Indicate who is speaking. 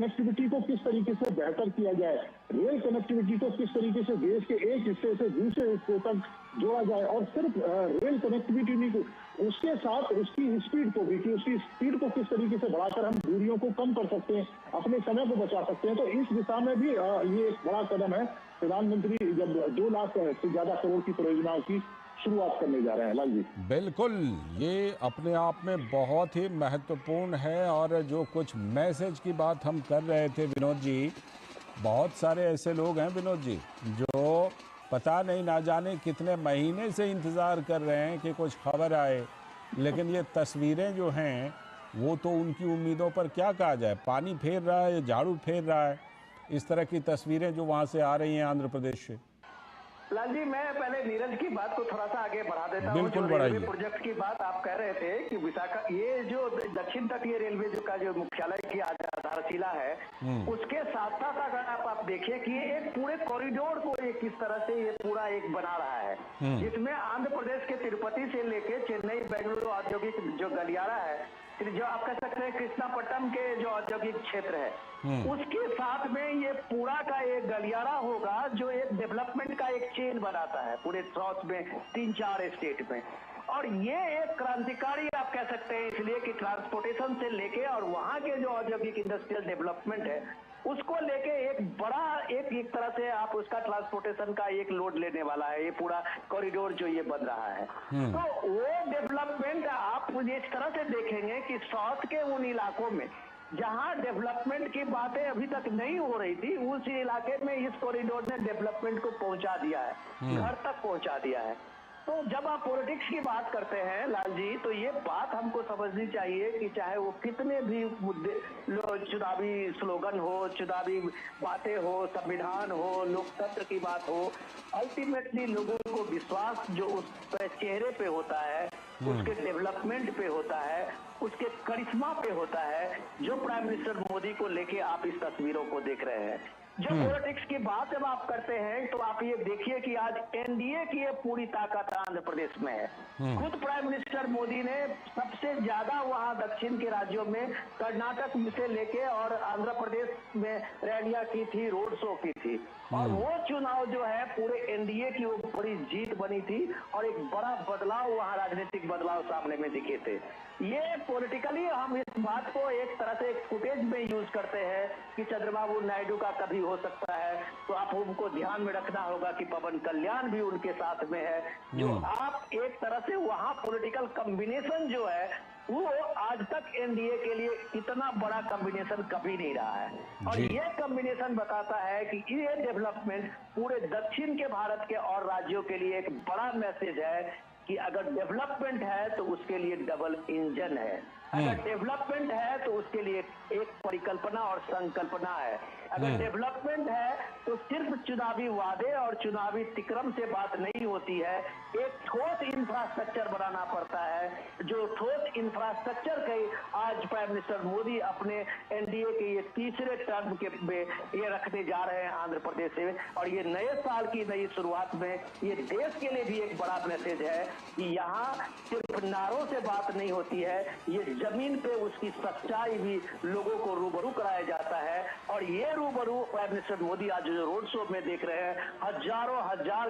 Speaker 1: Connectivity को किस तरीके से बेहतर किया जाए, रेल कनेक्टिविटी को किस तरीके से देश के एक हिस्से से दूसरे हिस्से तक जोड़ा जाए, और सिर्फ रेल कनेक्टिविटी नहीं को उसके साथ उसकी स्पीड को भी, कि उसकी स्पीड को किस तरीके से बढ़ाकर हम दूरियों को कम कर सकते हैं, अपने समय को बचा सकते हैं। तो इस दिशा में भी ये एक बड़ा कदम है। प्रधानमंत्री जब 2 लाख से ज्यादा करोड़ की परियोजनाओं की शुरुआत करने जा रहे हैं। लाल जी,
Speaker 2: बिल्कुल, ये अपने आप में बहुत ही महत्वपूर्ण है। और जो कुछ मैसेज की बात हम कर रहे थे विनोद जी, बहुत सारे ऐसे लोग हैं विनोद जी जो पता नहीं ना जाने कितने महीने से इंतज़ार कर रहे हैं कि कुछ खबर आए, लेकिन ये तस्वीरें जो हैं वो तो उनकी उम्मीदों पर क्या कहा जाए, पानी फेर रहा है, झाड़ू फेर रहा है। इस तरह की तस्वीरें जो वहाँ से आ रही हैं आंध्र प्रदेश से।
Speaker 3: लाल जी, मैं पहले नीरज की बात को थोड़ा सा आगे बढ़ा देता हूँ।
Speaker 2: बिल्कुल
Speaker 3: जो रेलवे
Speaker 2: बढ़ाइए।
Speaker 3: प्रोजेक्ट की बात आप कह रहे थे कि विशाखा, ये जो दक्षिण तटीय रेलवे जो का जो मुख्यालय की आधारशिला है, उसके साथ साथ अगर आप देखिए कि एक पूरे कॉरिडोर को एक किस तरह से ये पूरा एक बना रहा है, जिसमें आंध्र प्रदेश के तिरुपति से लेके चेन्नई बेंगलुरु औद्योगिक जो गलियारा है, जो आप कह सकते हैं कृष्णापट्टनम के जो औद्योगिक क्षेत्र है, उसके साथ में ये पूरा का एक गलियारा होगा जो एक डेवलपमेंट का एक चेन बनाता है पूरे साउथ में 3-4 स्टेट में। और ये एक क्रांतिकारी आप कह सकते हैं, इसलिए कि ट्रांसपोर्टेशन से लेके और वहां के जो औद्योगिक इंडस्ट्रियल डेवलपमेंट है उसको लेके एक बड़ा एक तरह से आप उसका ट्रांसपोर्टेशन का एक लोड लेने वाला है ये पूरा कॉरिडोर जो ये बन रहा है। तो वो डेवलपमेंट आप इस तरह से देखेंगे कि साउथ के उन इलाकों में जहां डेवलपमेंट की बातें अभी तक नहीं हो रही थी, उस इलाके में इस कॉरिडोर ने डेवलपमेंट को पहुंचा दिया है, घर तक पहुंचा दिया है। तो जब आप पॉलिटिक्स की बात करते हैं लाल जी, तो ये बात हमको समझनी चाहिए कि चाहे वो कितने भी मुद्दे, चुनावी स्लोगन हो, चुनावी बातें हो, संविधान हो, लोकतंत्र की बात हो, अल्टीमेटली लोगों को विश्वास जो उस चेहरे पे होता है, उसके डेवलपमेंट पे होता है, उसके करिश्मा पे होता है, जो प्राइम मिनिस्टर मोदी को लेके आप इस तस्वीरों को देख रहे हैं। जो पॉलिटिक्स की बात जब आप करते हैं तो आप ये देखिए कि आज एनडीए की ये पूरी ताकत आंध्र प्रदेश में है। खुद प्राइम मिनिस्टर मोदी ने सबसे ज्यादा वहां दक्षिण के राज्यों में कर्नाटक से लेके और आंध्र प्रदेश में रैलियां की थी, रोड शो की थी, और वो चुनाव जो है पूरे एनडीए की वो बड़ी जीत बनी थी और एक बड़ा बदलाव वहां, राजनीतिक बदलाव सामने में दिखे थे। ये पॉलिटिकली हम इस बात को एक तरह से एक फुटेज में यूज करते हैं कि चंद्रबाबू नायडू का कभी हो सकता है, तो आप उनको ध्यान में रखना होगा कि पवन कल्याण भी उनके साथ में है। जो आप एक तरह से वहां पॉलिटिकल कॉम्बिनेशन जो है वो आज तक एनडीए के लिए इतना बड़ा कॉम्बिनेशन कभी नहीं रहा है। और ये कॉम्बिनेशन बताता है कि ये डेवलपमेंट पूरे दक्षिण के भारत के और राज्यों के लिए एक बड़ा मैसेज है कि अगर डेवलपमेंट है तो उसके लिए डबल इंजन है, अगर डेवलपमेंट है तो उसके लिए एक परिकल्पना और संकल्पना है, अगर डेवलपमेंट है तो सिर्फ चुनावी वादे और चुनावी तिक्रम से बात नहीं होती है, एक ठोस इंफ्रास्ट्रक्चर बनाना पड़ता है। जो ठोस इंफ्रास्ट्रक्चर के आज प्राइम मिनिस्टर मोदी अपने एनडीए के ये तीसरे टर्म के में ये रखने जा रहे हैं आंध्र प्रदेश से। और ये नए साल की नई शुरुआत में ये देश के लिए भी एक बड़ा मैसेज है कि यहाँ सिर्फ नारों से बात नहीं होती है, ये जमीन पे उसकी सच्चाई भी लोगों को रूबरू कराया जाता है। और ये रूबरू प्राइम मिनिस्टर मोदी आज जो रोड शो में देख रहे हैं, हजारों हजार